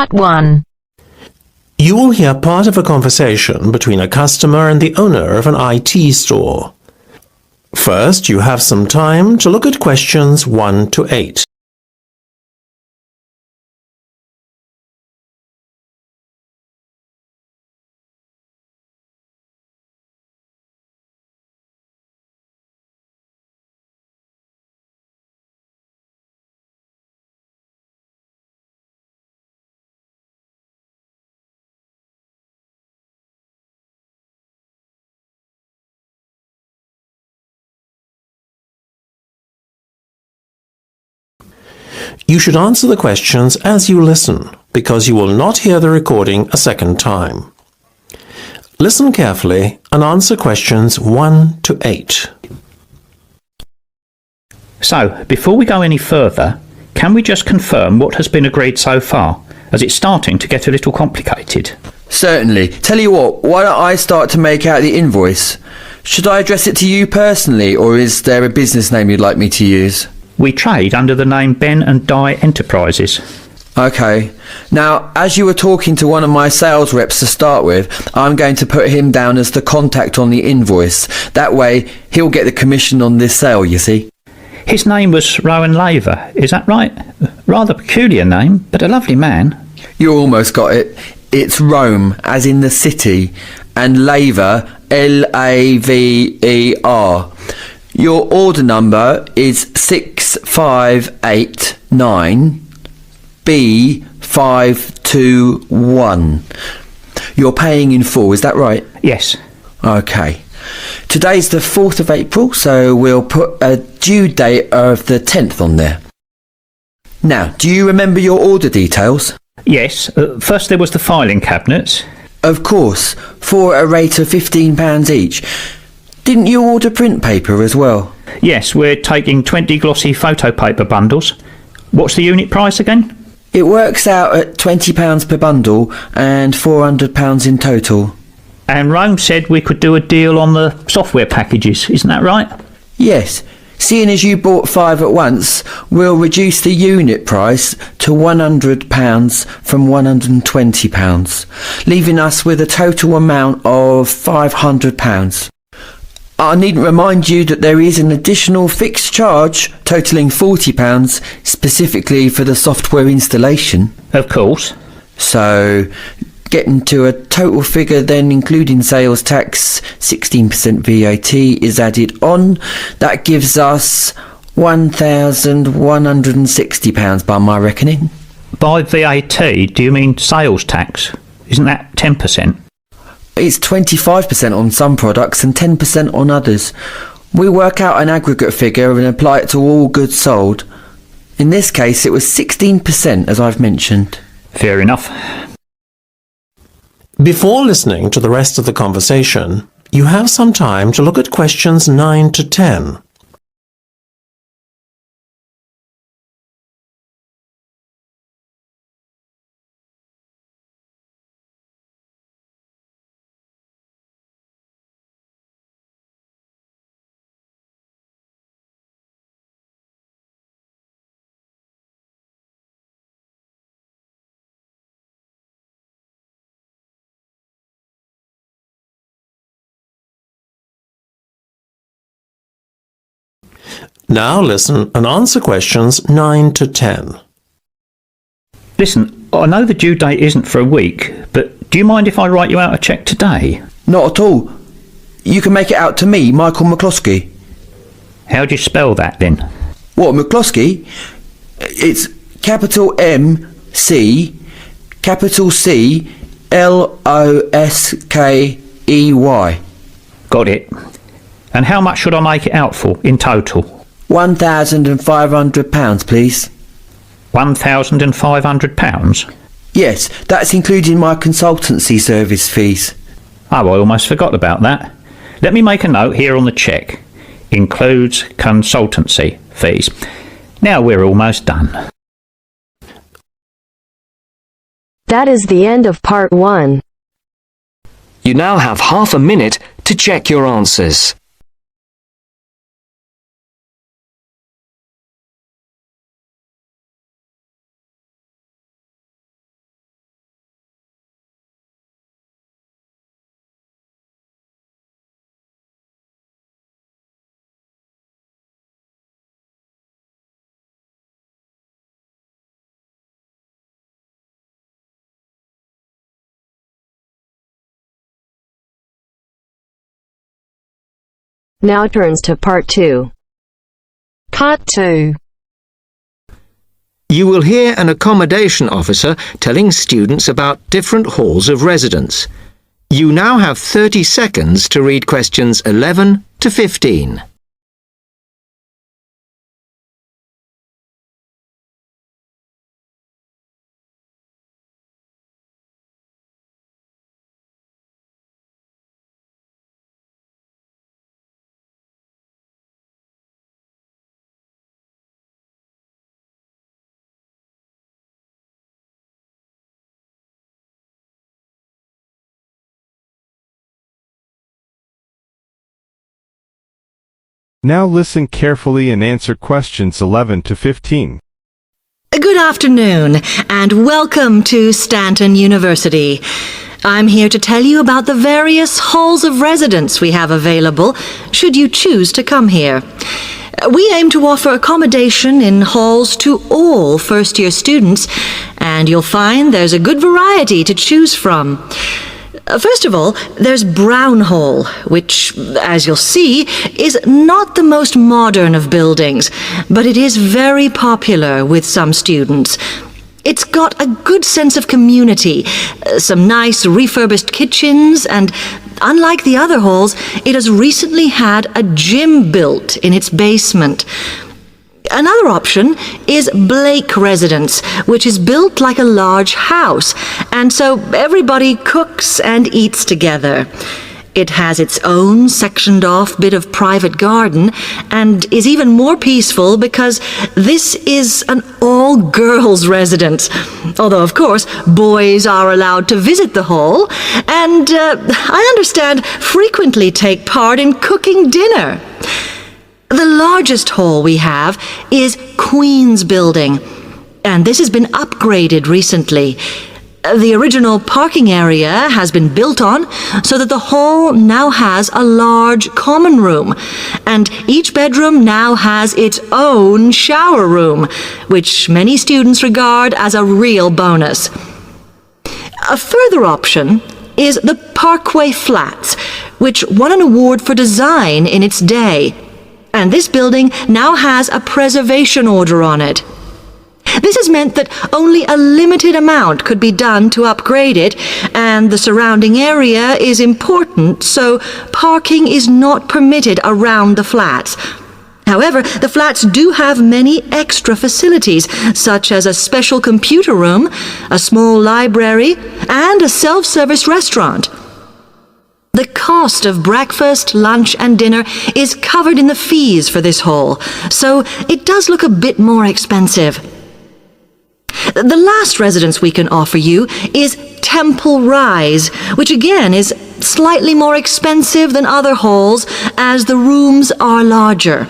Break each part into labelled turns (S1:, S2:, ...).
S1: Part 1.
S2: You will hear part of a conversation between a customer and the owner of an IT store. First, you have some time to look at questions 1 to 8. You should answer the questions as you listen, because you will not hear the recording a second time. Listen carefully and answer questions 1 to 8.
S3: So, before we go any further, can we just confirm what has been agreed so far, as it's starting to get a little complicated?
S4: Certainly. Tell you what, why don't I start to make out the invoice? Should I address it to you personally, or is there a business name you'd like me to use?
S3: We trade under the name Ben and Di Enterprises.
S4: Okay. Now, as you were talking to one of my sales reps to start with, I'm going to put him down as the contact on the invoice. That way, he'll get the commission on this sale, you see.
S3: His name was Rowan Laver, is that right? Rather peculiar name, but a lovely man.
S4: You almost got it. It's Rome, as in the city, and Laver, Laver. Your order number is 6589 B521. You're paying in full, is that right?
S3: Yes.
S4: Okay. Today's the 4th of April, so we'll put a due date of the 10th on there. Now, do you remember your order details?
S3: Yes. First there was the filing cabinets.
S4: Of course, for a rate of £15 each. Didn't you order print paper as well?
S3: Yes, we're taking 20 glossy photo paper bundles. What's the unit price again?
S4: It works out at £20 per bundle and £400 in total.
S3: And Rome said we could do a deal on the software packages, isn't that right?
S4: Yes. Seeing as you bought 5 at once, we'll reduce the unit price to £100 from £120, leaving us with a total amount of £500. I needn't remind you that there is an additional fixed charge totalling £40 specifically for the software installation.
S3: Of course.
S4: So, getting to a total figure then including sales tax, 16% VAT is added on. That gives us £1,160 by my reckoning.
S3: By VAT, do you mean sales tax? Isn't that 10%?
S4: It's 25% on some products and 10% on others. We work out an aggregate figure and apply it to all goods sold. In this case, it was 16%, as I've mentioned.
S3: Fair enough.
S2: Before listening to the rest of the conversation, you have some time to look at questions 9 to 10. Now listen and answer questions 9 to 10.
S3: Listen, I know the due date isn't for a week, but do you mind if I write you out a cheque today?
S4: Not at all. You can make it out to me, Michael McCloskey.
S3: How do you spell that then?
S4: What, McCloskey? It's capital M C, capital C, Loskey.
S3: Got it. And how much should I make it out for in total?
S4: £1,500, please.
S3: £1,500?
S4: Yes, that's including my consultancy service fees.
S3: Oh, I almost forgot about that. Let me make a note here on the cheque. Includes consultancy fees. Now we're almost done.
S1: That is the end of part 1.
S5: You now have half a minute to check your answers.
S1: Now turns to Part 2. Part 2.
S6: You will hear an accommodation officer telling students about different halls of residence. You now have 30 seconds to read questions 11 to 15.
S7: Now listen carefully and answer questions 11 to 15.
S8: Good afternoon, and welcome to Stanton University. I'm here to tell you about the various halls of residence we have available, should you choose to come here. We aim to offer accommodation in halls to all first-year students, and you'll find there's a good variety to choose from. First of all, there's Brown Hall, which, as you'll see, is not the most modern of buildings, but it is very popular with some students. It's got a good sense of community, some nice refurbished kitchens, and unlike the other halls, it has recently had a gym built in its basement. Another option is Blake Residence, which is built like a large house, and so everybody cooks and eats together. It has its own sectioned-off bit of private garden and is even more peaceful because this is an all-girls residence. Although, of course, boys are allowed to visit the hall and, I understand, frequently take part in cooking dinner. The largest hall we have is Queen's Building, and this has been upgraded recently. The original parking area has been built on so that the hall now has a large common room, and each bedroom now has its own shower room, which many students regard as a real bonus. A further option is the Parkway Flats, which won an award for design in its day. And this building now has a preservation order on it. This has meant that only a limited amount could be done to upgrade it, and the surrounding area is important, so parking is not permitted around the flats. However, the flats do have many extra facilities, such as a special computer room, a small library, and a self-service restaurant. The cost of breakfast, lunch, and dinner is covered in the fees for this hall, so it does look a bit more expensive. The last residence we can offer you is Temple Rise, which again is slightly more expensive than other halls as the rooms are larger.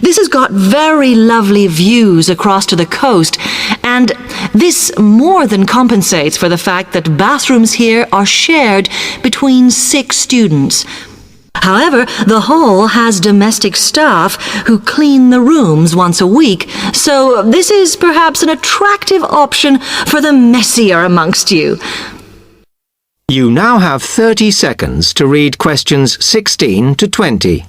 S8: This has got very lovely views across to the coast, and this more than compensates for the fact that bathrooms here are shared between 6 students. However, the hall has domestic staff who clean the rooms once a week, so this is perhaps an attractive option for the messier amongst you.
S6: You now have 30 seconds to read questions 16 to 20.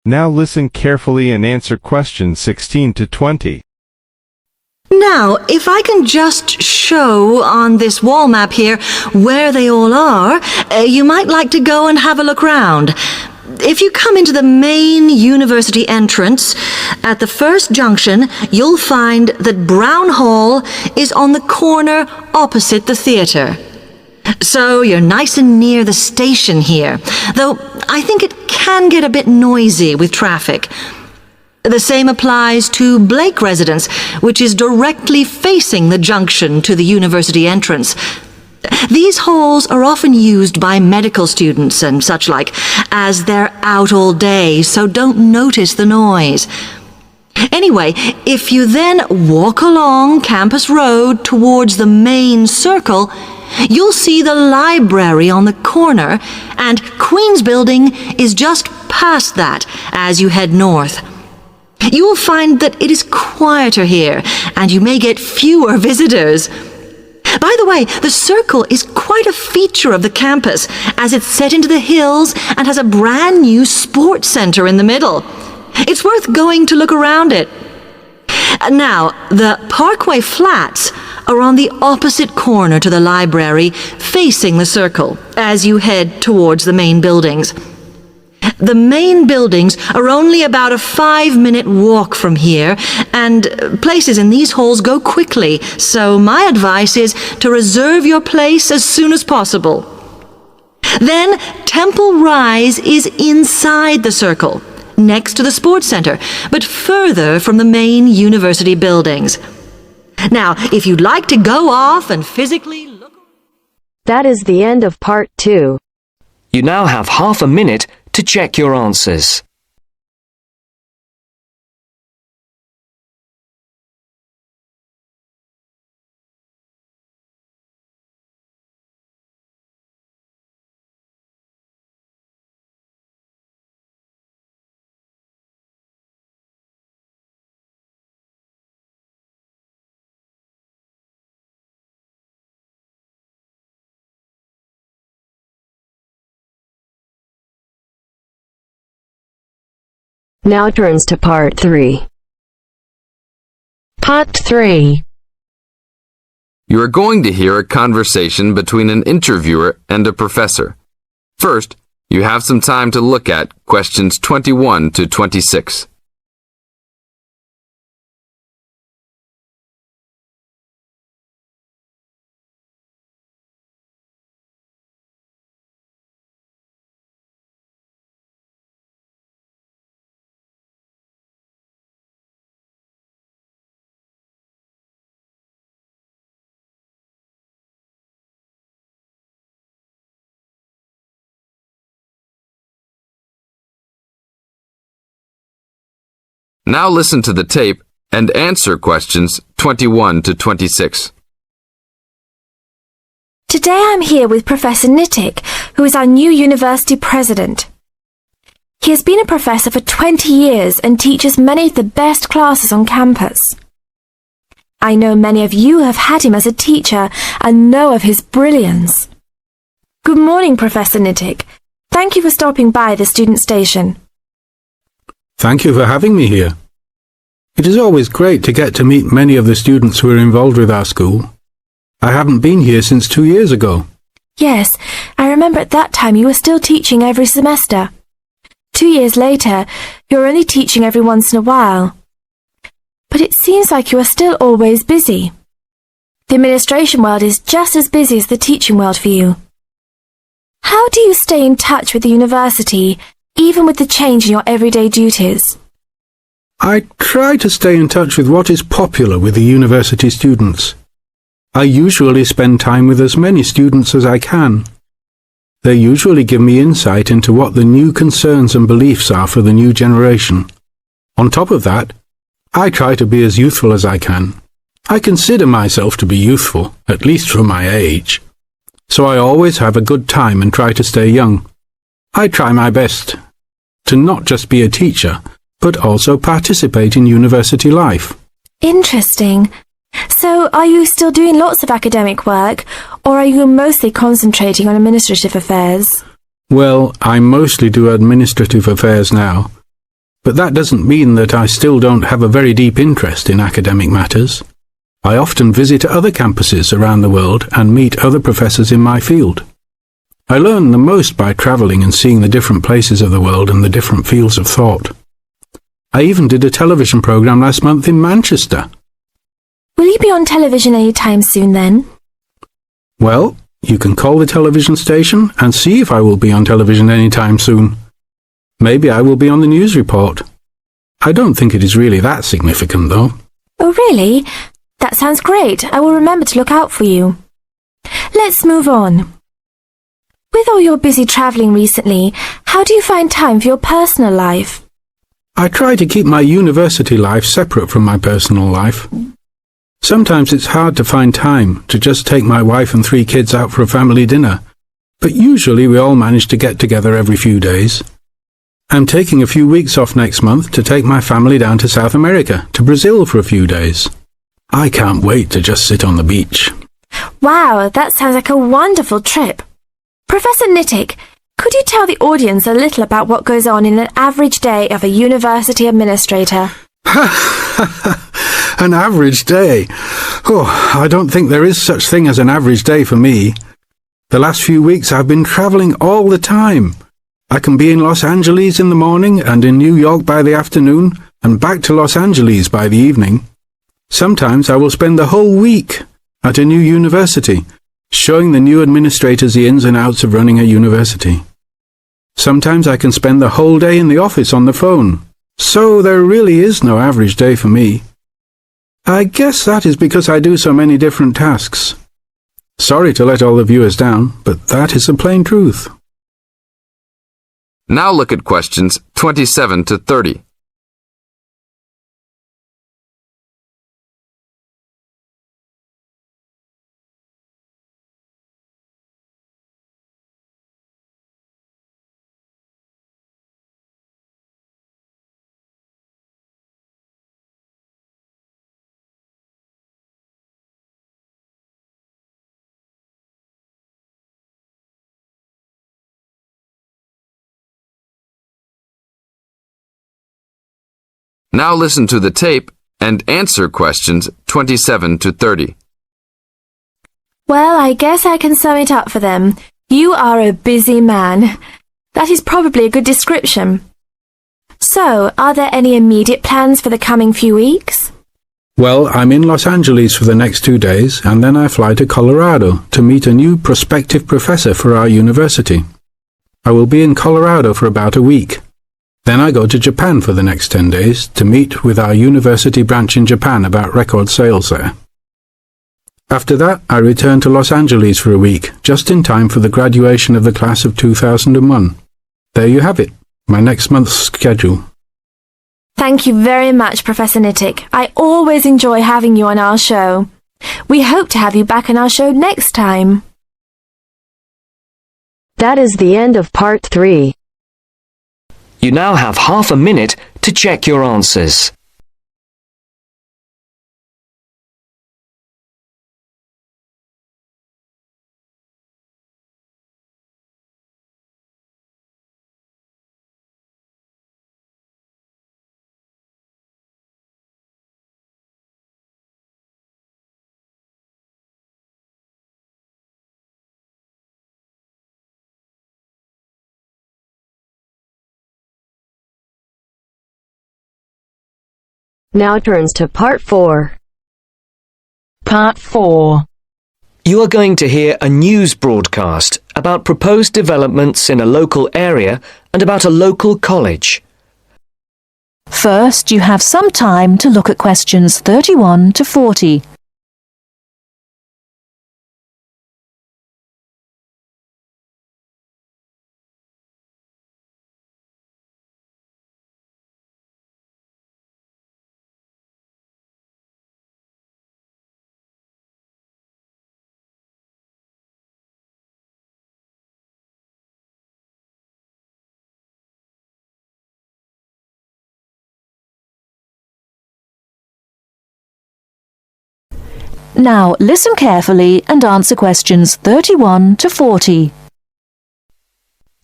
S7: Now listen carefully and answer questions 16 to 20.
S8: Now, if I can just show on this wall map here where they all are, you might like to go and have a look round. If you come into the main university entrance, at the first junction, you'll find that Brown Hall is on the corner opposite the theatre. So you're nice and near the station here, though I think it can get a bit noisy with traffic. The same applies to Blake Residence, which is directly facing the junction to the university entrance. These halls are often used by medical students and such like, as they're out all day, so don't notice the noise. Anyway, if you then walk along Campus Road towards the main circle, you'll see the library on the corner, and Queen's Building is just past that as you head north. You will find that it is quieter here, and you may get fewer visitors. By the way, the circle is quite a feature of the campus, as it's set into the hills and has a brand new sports center in the middle. It's worth going to look around it. Now, the Parkway Flats are on the opposite corner to the library, facing the circle, as you head towards the main buildings. The main buildings are only about a 5-minute walk from here, and places in these halls go quickly, so my advice is to reserve your place as soon as possible. Then, Temple Rise is inside the circle, next to the sports center, but further from the main university buildings. Now, if you'd like to go off and physically look...
S1: That is the end of part 2.
S5: You now have half a minute to check your answers.
S1: Now turns to part 3. Part 3.
S9: You are going to hear a conversation between an interviewer and a professor. First, you have some time to look at questions 21 to 26. Now listen to the tape and answer questions 21 to 26.
S10: Today I'm here with Professor Nittick, who is our new university president. He has been a professor for 20 years and teaches many of the best classes on campus. I know many of you have had him as a teacher and know of his brilliance. Good morning, Professor Nittick. Thank you for stopping by the student station.
S11: Thank you for having me here. It is always great to get to meet many of the students who are involved with our school. I haven't been here since 2 years ago.
S10: Yes, I remember at that time you were still teaching every semester. 2 years later, you're only teaching every once in a while. But it seems like you are still always busy. The administration world is just as busy as the teaching world for you. How do you stay in touch with the university, even with the change in your everyday duties?
S11: I try to stay in touch with what is popular with the university students. I usually spend time with as many students as I can. They usually give me insight into what the new concerns and beliefs are for the new generation. On top of that, I try to be as youthful as I can. I consider myself to be youthful, at least for my age. So I always have a good time and try to stay young. I try my best to not just be a teacher, but also participate in university life.
S10: Interesting. So, are you still doing lots of academic work, or are you mostly concentrating on administrative affairs?
S11: Well, I mostly do administrative affairs now, but that doesn't mean that I still don't have a very deep interest in academic matters. I often visit other campuses around the world and meet other professors in my field. I learn the most by travelling and seeing the different places of the world and the different fields of thought. I even did a television programme last month in Manchester.
S10: Will you be on television any time soon then?
S11: Well, you can call the television station and see if I will be on television any time soon. Maybe I will be on the news report. I don't think it is really that significant, though.
S10: Oh, really? That sounds great. I will remember to look out for you. Let's move on. With all your busy travelling recently, how do you find time for your personal life?
S11: I try to keep my university life separate from my personal life. Sometimes it's hard to find time to just take my wife and 3 kids out for a family dinner, but usually we all manage to get together every few days. I'm taking a few weeks off next month to take my family down to South America, to Brazil for a few days. I can't wait to just sit on the beach.
S10: Wow, that sounds like a wonderful trip. Professor Nittick, could you tell the audience a little about what goes on in an average day of a university administrator?
S11: An average day? Oh, I don't think there is such thing as an average day for me. The last few weeks I've been travelling all the time. I can be in Los Angeles in the morning and in New York by the afternoon and back to Los Angeles by the evening. Sometimes I will spend the whole week at a new university, showing the new administrators the ins and outs of running a university. Sometimes I can spend the whole day in the office on the phone. So there really is no average day for me. I guess that is because I do so many different tasks. Sorry to let all the viewers down, but that is the plain truth.
S9: Now look at questions 27 to 30. Now listen to the tape and answer questions 27 to 30.
S10: Well, I guess I can sum it up for them. You are a busy man. That is probably a good description. So, are there any immediate plans for the coming few weeks?
S11: Well, I'm in Los Angeles for the next 2 days, and then I fly to Colorado to meet a new prospective professor for our university. I will be in Colorado for about a week. Then I go to Japan for the next 10 days to meet with our university branch in Japan about record sales there. After that, I return to Los Angeles for a week, just in time for the graduation of the class of 2001. There you have it, my next month's schedule.
S10: Thank you very much, Professor Nittick. I always enjoy having you on our show. We hope to have you back on our show next time.
S1: That is the end of part 3.
S5: You now have half a minute to check your answers.
S1: Now turns to part 4.
S8: Part 4.
S5: You are going to hear a news broadcast about proposed developments in a local area and about a local college.
S12: First, you have some time to look at questions 31 to 40. Now listen carefully and answer questions 31 to 40.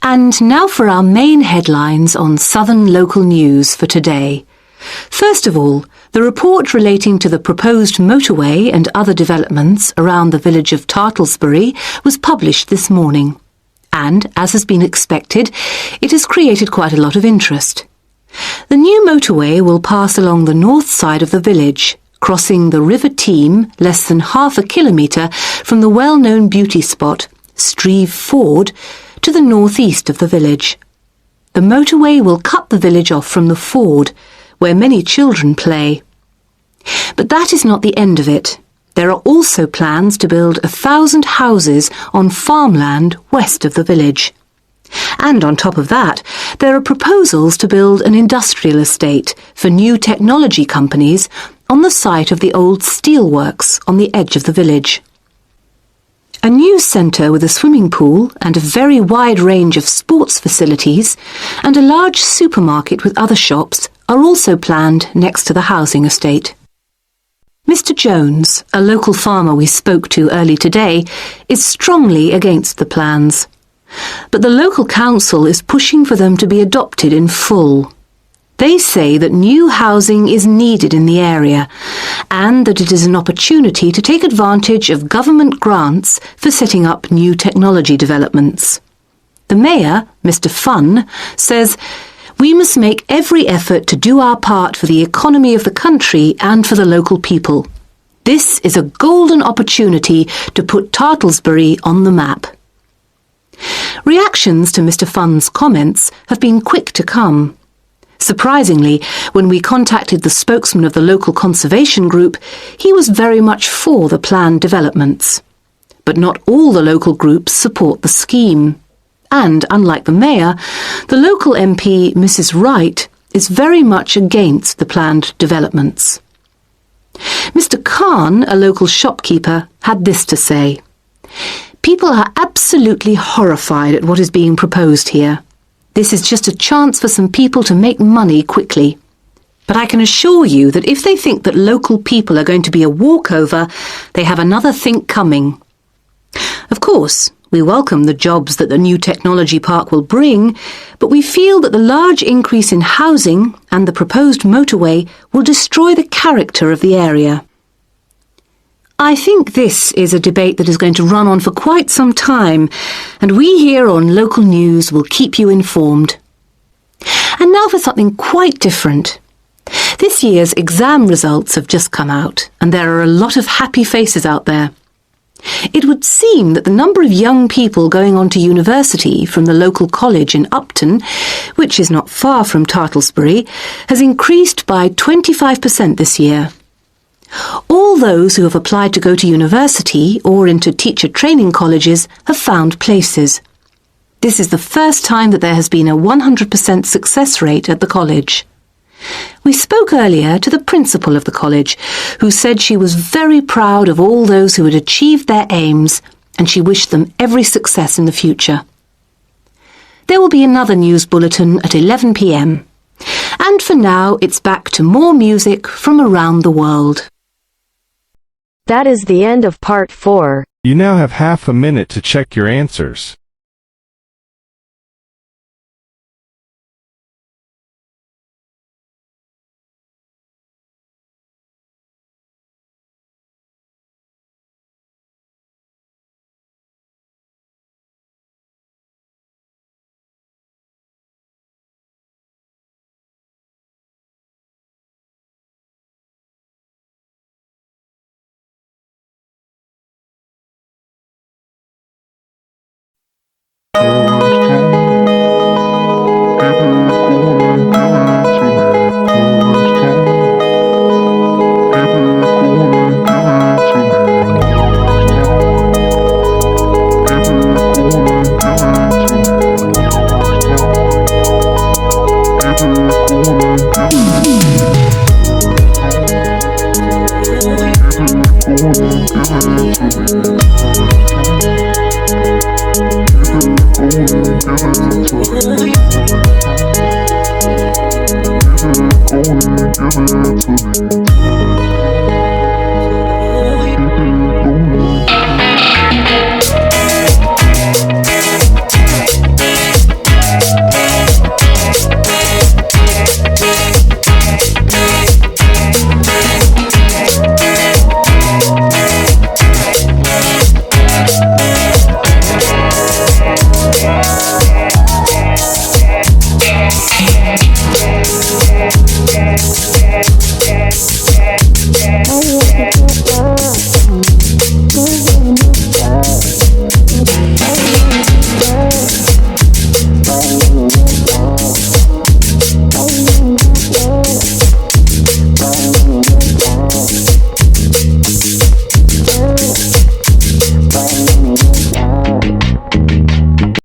S8: And now for our main headlines on Southern local news for today. First of all, the report relating to the proposed motorway and other developments around the village of Tartlesbury was published this morning. And, as has been expected, it has created quite a lot of interest. The new motorway will pass along the north side of the village, crossing the River Team less than half a kilometre from the well-known beauty spot, Streve Ford, to the northeast of the village. The motorway will cut the village off from the ford, where many children play. But that is not the end of it.
S13: There are also plans to build 1,000 houses on farmland west of the village. And on top of that, there are proposals to build an industrial estate for new technology companies on the site of the old steelworks on the edge of the village. A news centre with a swimming pool and a very wide range of sports facilities and a large supermarket with other shops are also planned next to the housing estate. Mr. Jones, a local farmer we spoke to early today, is strongly against the plans. But the local council is pushing for them to be adopted in full. They say that new housing is needed in the area and that it is an opportunity to take advantage of government grants for setting up new technology developments. The mayor, Mr. Funn, says, "We must make every effort to do our part for the economy of the country and for the local people. This is a golden opportunity to put Tartlesbury on the map." Reactions to Mr. Funn's comments have been quick to come. Surprisingly, when we contacted the spokesman of the local conservation group, he was very much for the planned developments. But not all the local groups support the scheme. And, unlike the mayor, the local MP, Mrs. Wright, is very much against the planned developments. Mr. Khan, a local shopkeeper, had this to say: "People are absolutely horrified at what is being proposed here. This is just a chance for some people to make money quickly. But I can assure you that if they think that local people are going to be a walkover, they have another think coming." Of course, we welcome the jobs that the new technology park will bring, but we feel that the large increase in housing and the proposed motorway will destroy the character of the area. I think this is a debate that is going to run on for quite some time, and we here on Local News will keep you informed. And now for something quite different. This year's exam results have just come out, and there are a lot of happy faces out there. It would seem that the number of young people going on to university from the local college in Upton, which is not far from Tartlesbury, has increased by 25% this year. All those who have applied to go to university or into teacher training colleges have found places. This is the first time that there has been a 100% success rate at the college. We spoke earlier to the principal of the college, who said she was very proud of all those who had achieved their aims, and she wished them every success in the future. There will be another news bulletin at 11 p.m. And for now, it's back to more music from around the world.
S1: That is the end of part 4.
S7: You now have half a minute to check your answers.
S14: Give it to me.